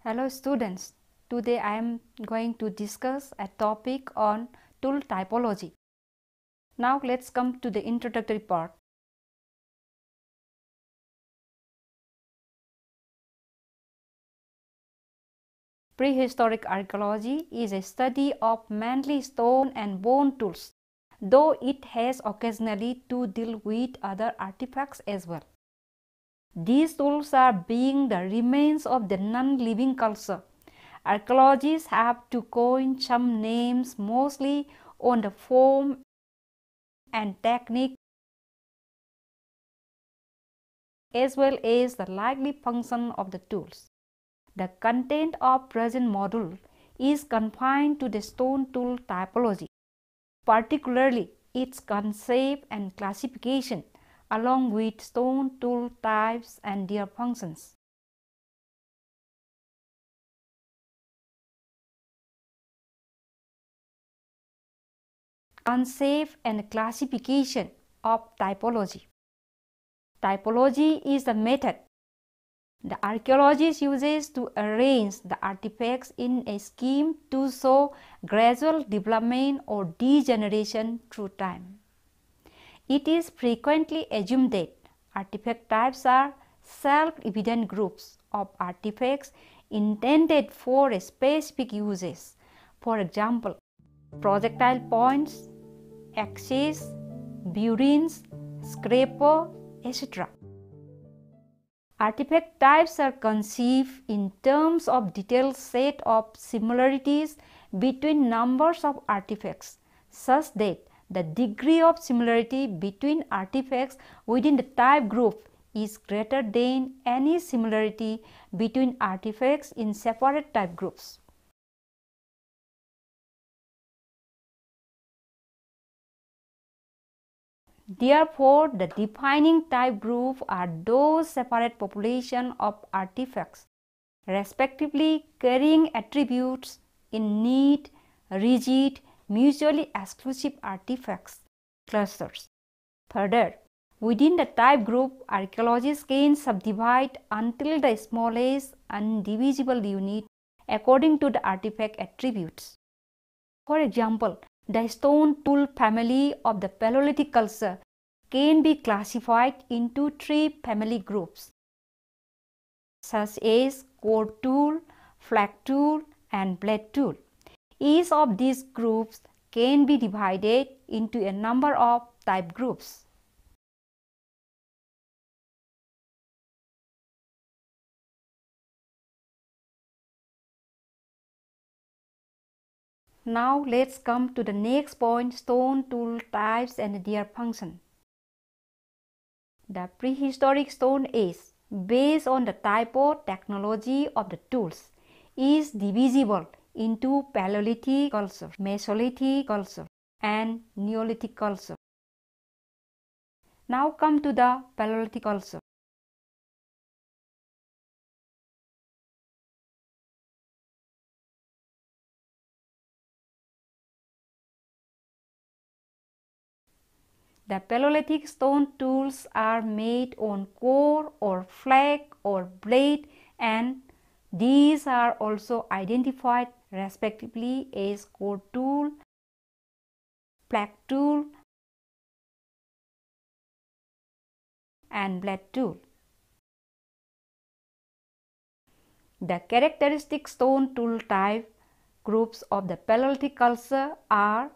Hello students, today I am going to discuss a topic on tool typology. Now let's come to the introductory part. Prehistoric archaeology is a study of mainly stone and bone tools, though it has occasionally to deal with other artifacts as well. These tools are being the remains of the non-living culture. Archaeologists have to coin some names mostly on the form and technique as well as the likely function of the tools. The content of present module is confined to the stone tool typology, particularly its concept and classification, along with stone tool types and their functions. Concept and classification of typology. Typology is the method the archaeologist uses to arrange the artifacts in a scheme to show gradual development or degeneration through time. It is frequently assumed that artifact types are self-evident groups of artifacts intended for specific uses. For example, projectile points, axes, burins, scraper, etc. Artifact types are conceived in terms of detailed set of similarities between numbers of artifacts, such that the degree of similarity between artifacts within the type group is greater than any similarity between artifacts in separate type groups. Therefore, the defining type group are those separate populations of artifacts, respectively carrying attributes in neat, rigid, mutually exclusive artifacts clusters. Further, within the type group, archaeologists can subdivide until the smallest indivisible unit according to the artifact attributes. For example, the stone tool family of the Paleolithic culture can be classified into three family groups, such as core tool, flag tool, and blade tool. Each of these groups can be divided into a number of type groups. Now let's come to the next point, stone tool types and their function. The prehistoric stone age, based on the typo technology of the tools, is divisible into Paleolithic culture, Mesolithic culture, and Neolithic culture. Now come to the Paleolithic culture. The Paleolithic stone tools are made on core or flag or blade, and these are also identified respectively as core tool, flag tool, and blade tool. The characteristic stone tool type groups of the Paleolithic culture are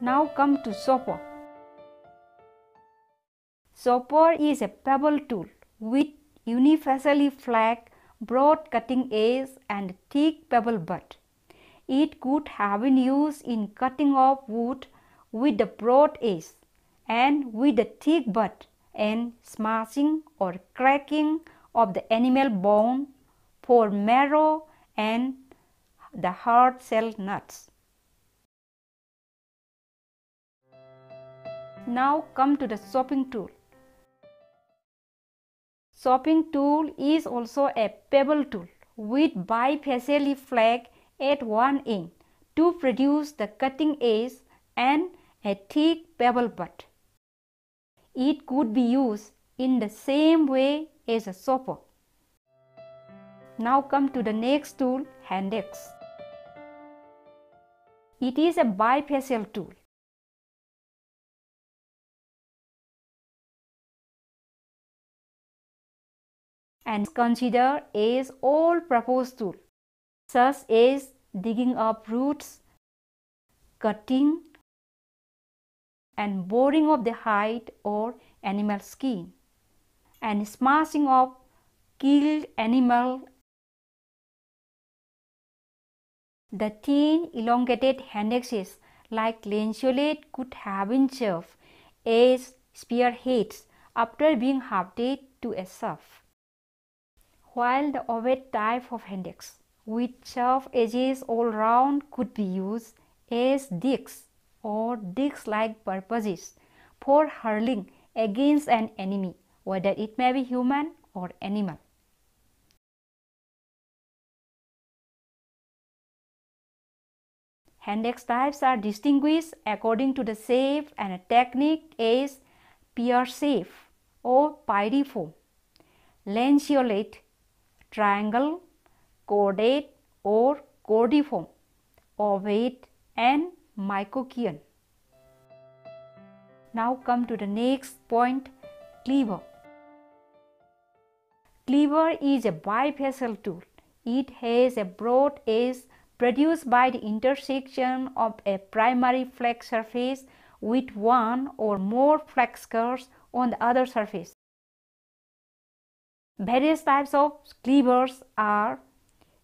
Now come to chopper. Chopper is a pebble tool with unifacially flat, broad cutting edge and thick pebble butt. It could have been used in cutting of wood with the broad edge and with the thick butt, and smashing or cracking of the animal bone for marrow and the hard shell nuts. Now come to the chopping tool. Chopping tool is also a pebble tool with bifacial flag at one end to produce the cutting edge and a thick pebble butt. It could be used in the same way as a chopper. Now come to the next tool, Handaxe. It is a bifacial tool. And considered as all-purpose tool, such as digging up roots, cutting, and boring of the hide or animal skin, and smashing of killed animal. The thin, elongated handaxes like lanceolate could have been served as spearheads after being hafted to a shaft, while the ovate type of handaxe with sharp edges all round could be used as discs or disc-like purposes for hurling against an enemy, whether it may be human or animal. Handaxe types are distinguished according to the shape and technique as pear shape or pyriform, lanceolate, triangle, cordate or cordiform, ovate and mycokian. Now come to the next point, cleaver. Cleaver is a bifacial tool. It has a broad edge produced by the intersection of a primary flex surface with one or more flex scars on the other surface. Various types of cleavers are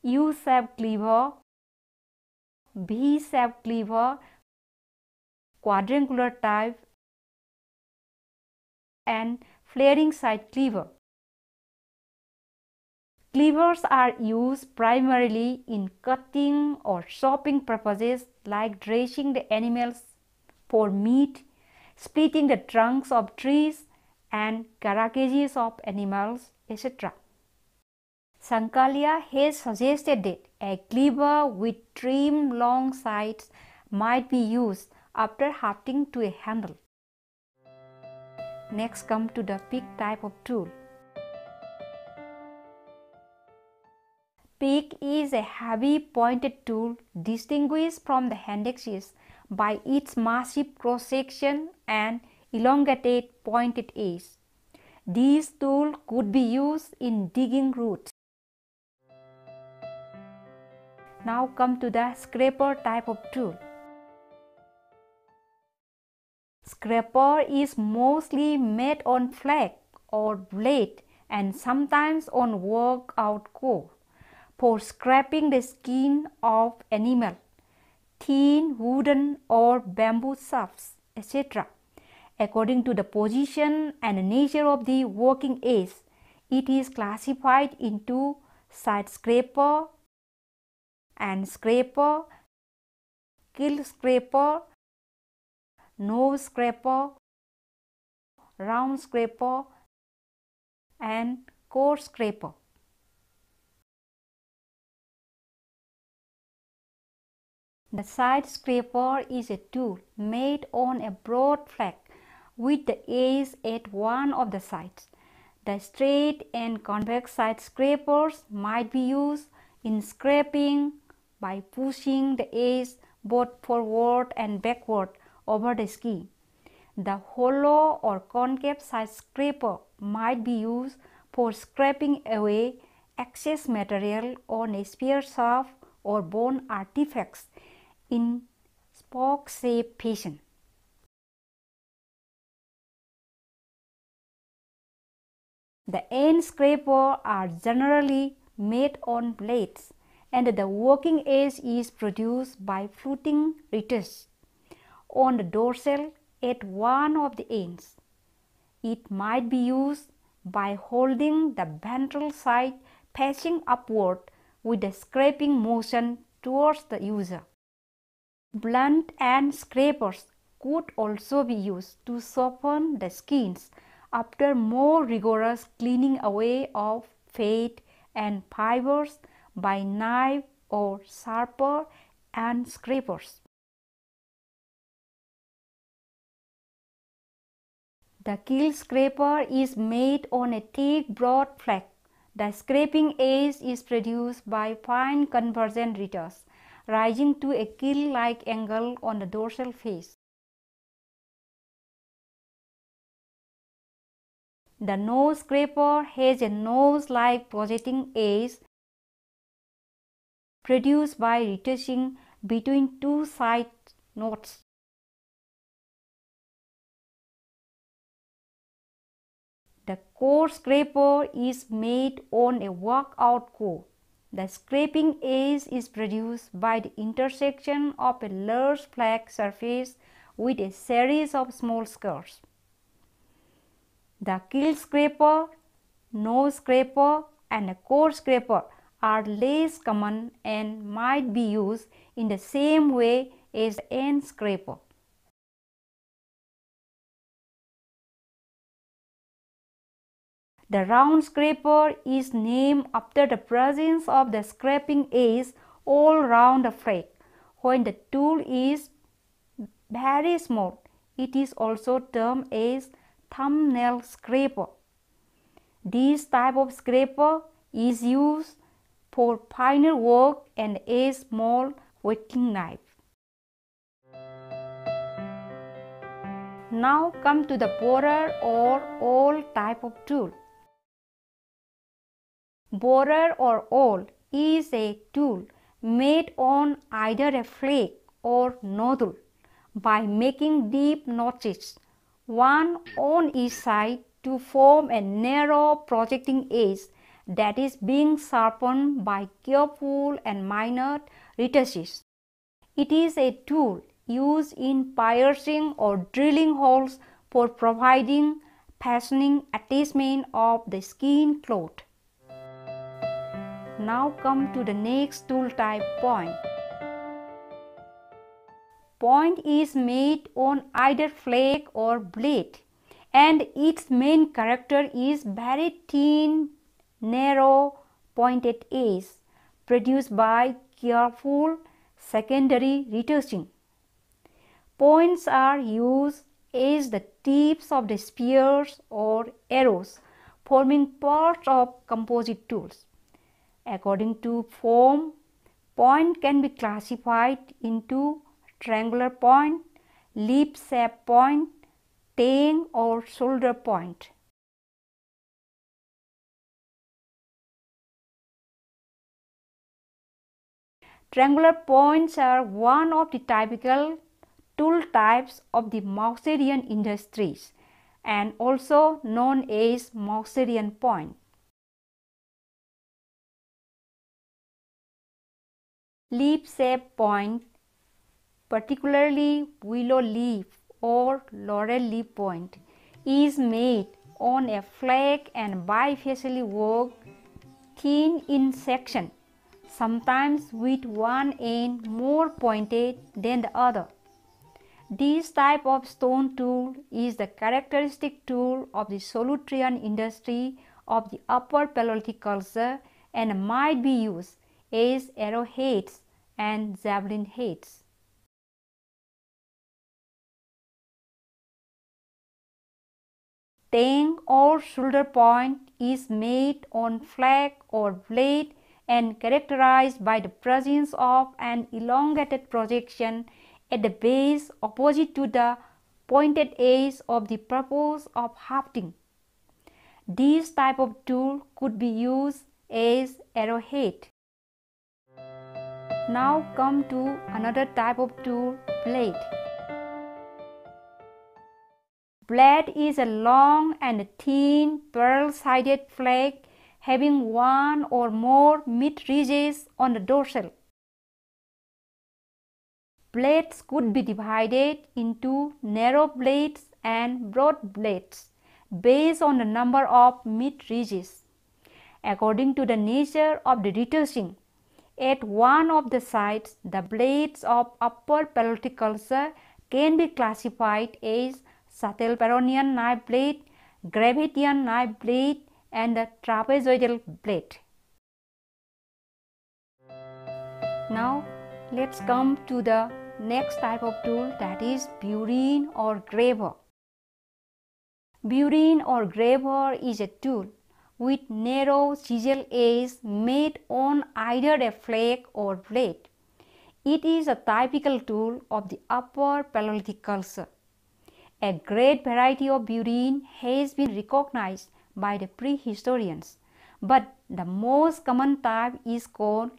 U-shaped cleaver, V-shaped cleaver, quadrangular type, and flaring side cleaver. Cleavers are used primarily in cutting or chopping purposes like dressing the animals for meat, splitting the trunks of trees and carcasses of animals, etc. Sankalia has suggested that a cleaver with trimmed long sides might be used after hafting to a handle. Next come to the pick type of tool. Pick is a heavy pointed tool distinguished from the handaxes by its massive cross-section and elongated pointed edge. This tool could be used in digging roots. Now come to the scraper type of tool. Scraper is mostly made on flag or blade and sometimes on workout core for scraping the skin of animal, thin wooden or bamboo shafts, etc. According to the position and nature of the working edge, it is classified into side scraper and scraper, kill scraper, nose scraper, round scraper, and core scraper. The side scraper is a tool made on a broad flag with the edge at one of the sides. The straight and convex side scrapers might be used in scraping by pushing the edge both forward and backward over the skin. The hollow or concave side scraper might be used for scraping away excess material on a spear shaft or bone artifacts in spoke-shaped fashion. The end scraper are generally made on blades and the working edge is produced by fluting ridges on the dorsal at one of the ends. It might be used by holding the ventral side facing upward with the scraping motion towards the user. Blunt end scrapers could also be used to soften the skins after more rigorous cleaning away of fat and fibers by knife or sharper and scrapers. The keel scraper is made on a thick broad flake. The scraping edge is produced by fine convergent ridges, rising to a keel-like angle on the dorsal face. The nose scraper has a nose-like projecting edge produced by retouching between two side notes. The core scraper is made on a workout core. The scraping edge is produced by the intersection of a large flat surface with a series of small scars. The keel scraper, nose scraper, and a core scraper are less common and might be used in the same way as the end scraper. The round scraper is named after the presence of the scraping edge all round the flake. When the tool is very small, it is also termed as thumbnail scraper. This type of scraper is used for finer work and a small whetting knife. Now come to the borer or awl type of tool. Borer or awl is a tool made on either a flake or nozzle by making deep notches, one on each side, to form a narrow projecting edge that is being sharpened by careful and minute retouches. It is a tool used in piercing or drilling holes for providing fastening attachment of the skin cloth. Now come to the next tool type, point. Point is made on either flake or blade, and its main character is very thin, narrow, pointed edge produced by careful secondary retouching. Points are used as the tips of the spears or arrows, forming parts of composite tools. According to form, point can be classified into triangular point, leaf-shaped point, tang or shoulder point. Triangular points are one of the typical tool types of the Maucherian industries and also known as Maucherian point. Leaf-shaped point, particularly willow leaf or laurel leaf point, is made on a flake and bifacially worked, thin in section, sometimes with one end more pointed than the other. This type of stone tool is the characteristic tool of the Solutrean industry of the Upper Paleolithic culture and might be used as arrowheads and javelin heads. Tang or shoulder point is made on flake or blade and characterized by the presence of an elongated projection at the base opposite to the pointed edge of the purpose of hafting. This type of tool could be used as arrowhead. Now come to another type of tool, blade. Blade is a long and thin barrel-sided flake having one or more mid-ridges on the dorsal. Blades could be divided into narrow blades and broad blades based on the number of mid-ridges. According to the nature of the retouching, at one of the sides, the blades of Upper Paleolithic culture can be classified as Châtelperronian knife blade, Graviton knife blade, and the trapezoidal blade. Now let's come to the next type of tool, that is BURIN or graver. BURIN or graver is a tool with narrow chisel edge made on either a flake or blade. It is a typical tool of the Upper Paleolithic culture. A great variety of BURIN has been recognized by the prehistorians, but the most common type is called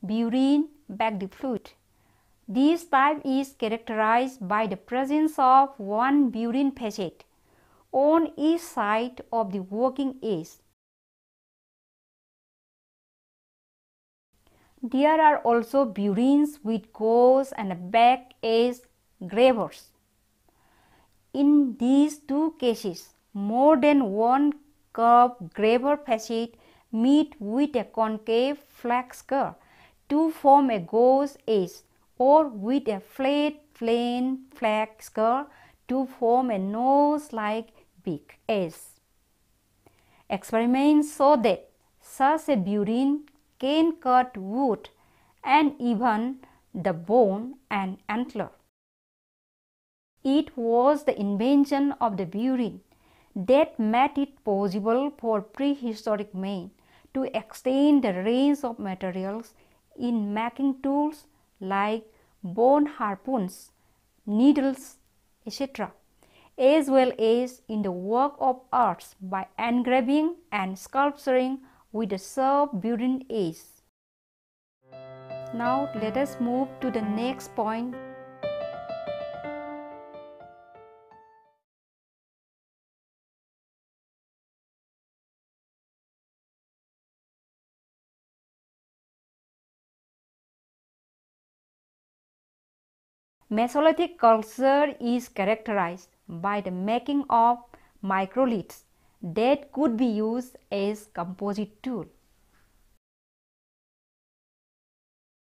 BURIN backed fluid. This type is characterized by the presence of one BURIN facet on each side of the working edge. There are also BURINs with gauze and back edge gravers. In these two cases, more than one curved graver facet meet with a concave flex curve to form a gauze edge, or with a flat plane flex curve to form a nose-like beak edge. Experiments show that such a BURIN can cut wood and even the bone and antler. It was the invention of the BURIN that made it possible for prehistoric men to extend the range of materials in making tools like bone harpoons, needles, etc., as well as in the work of arts by engraving and sculpturing with a sharp BURIN edge. Now let us move to the next point. Mesolithic culture is characterized by the making of microliths that could be used as composite tool.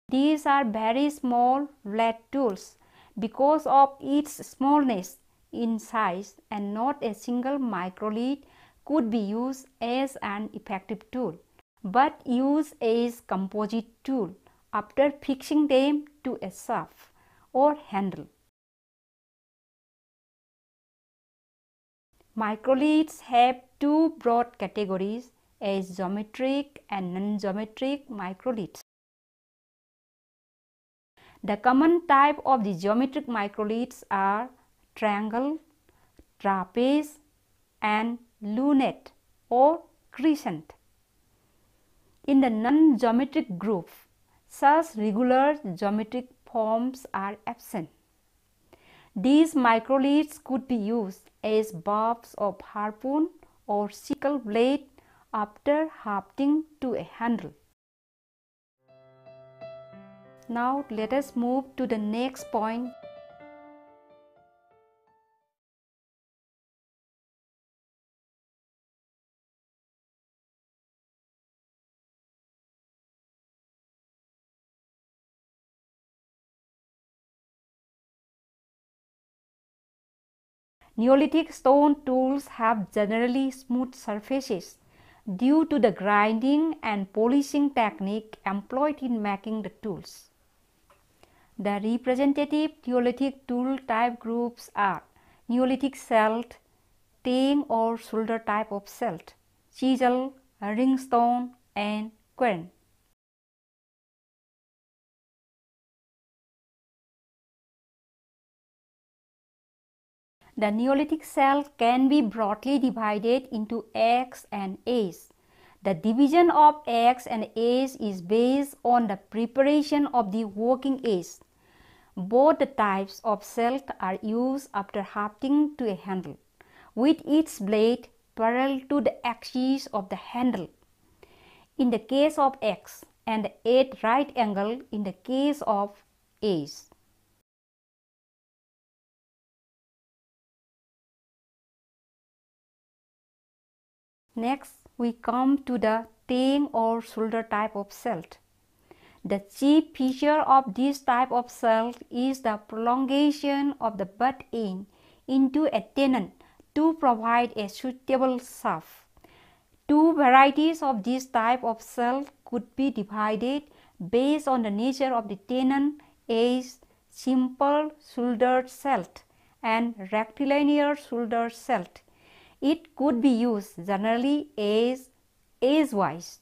These are very small flat tools because of its smallness in size, and not a single microlith could be used as an effective tool, but used as composite tool after fixing them to a shaft or handle. Microliths have two broad categories as geometric and non-geometric microliths. The common type of the geometric microliths are triangle, trapeze, and lunette or crescent. In the non-geometric group, such regular geometric forms are absent. These microliths could be used as barbs of harpoon or sickle blade after hafting to a handle. Now let us move to the next point. Neolithic stone tools have generally smooth surfaces due to the grinding and polishing technique employed in making the tools. The representative Neolithic tool type groups are Neolithic celt, tang or shoulder type of celt, chisel, ringstone, and quern. The Neolithic celt can be broadly divided into axe and adze. The division of axe and adze is based on the preparation of the working edge. Both the types of celt are used after hafting to a handle, with its blade parallel to the axis of the handle in the case of axe, and at right angle in the case of adze. Next, we come to the tang or shoulder type of celt. The chief feature of this type of celt is the prolongation of the butt end into a tenon to provide a suitable shaft. Two varieties of this type of shell could be divided based on the nature of the tenon as simple shouldered shaft and rectilinear shouldered shaft. It could be used generally as edgewise.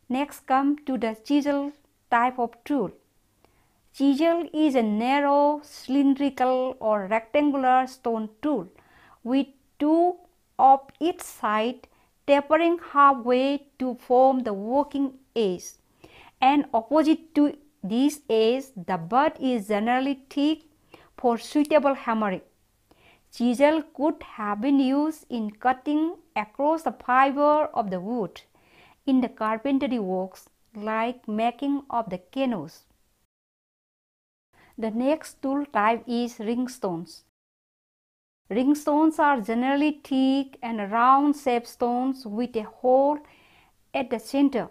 Next come to the chisel type of tool. Chisel is a narrow, cylindrical or rectangular stone tool with two of its sides tapering halfway to form the working edge, and opposite to this edge, the butt is generally thick for suitable hammering. Chisel could have been used in cutting across the fiber of the wood in the carpentry works, like making of the canoes. The next tool type is ringstones. Ringstones are generally thick and round shaped stones with a hole at the center.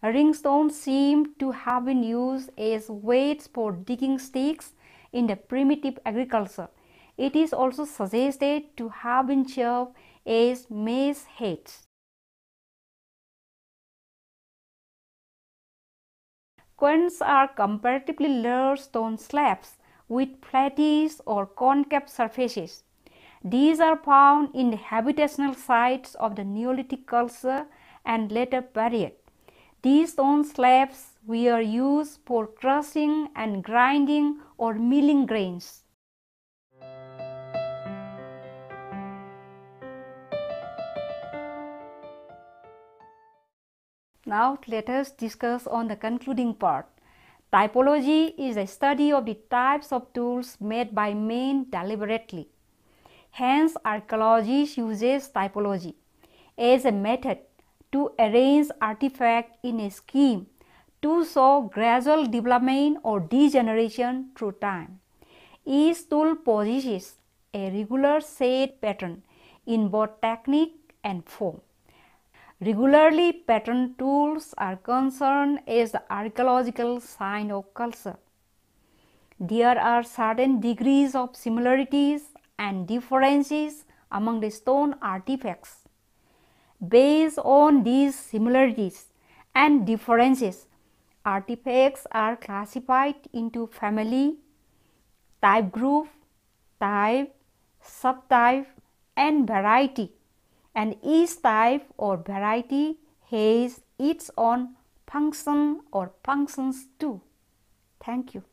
Ringstones seem to have been used as weights for digging sticks in the primitive agriculture. It is also suggested to have been served as maize heads. Querns are comparatively large stone slabs with flattish or concave surfaces. These are found in the habitational sites of the Neolithic culture and later period. These stone slabs were used for crushing and grinding or milling grains. Now let us discuss on the concluding part. Typology is a study of the types of tools made by men deliberately. Hence, archaeology uses typology as a method to arrange artifacts in a scheme to show gradual development or degeneration through time. Each tool possesses a regular set pattern in both technique and form. Regularly patterned tools are concerned as the archaeological sign of culture. There are certain degrees of similarities and differences among the stone artifacts. Based on these similarities and differences, artifacts are classified into family, type group, type, subtype, and variety, and each type or variety has its own function or functions too. Thank you.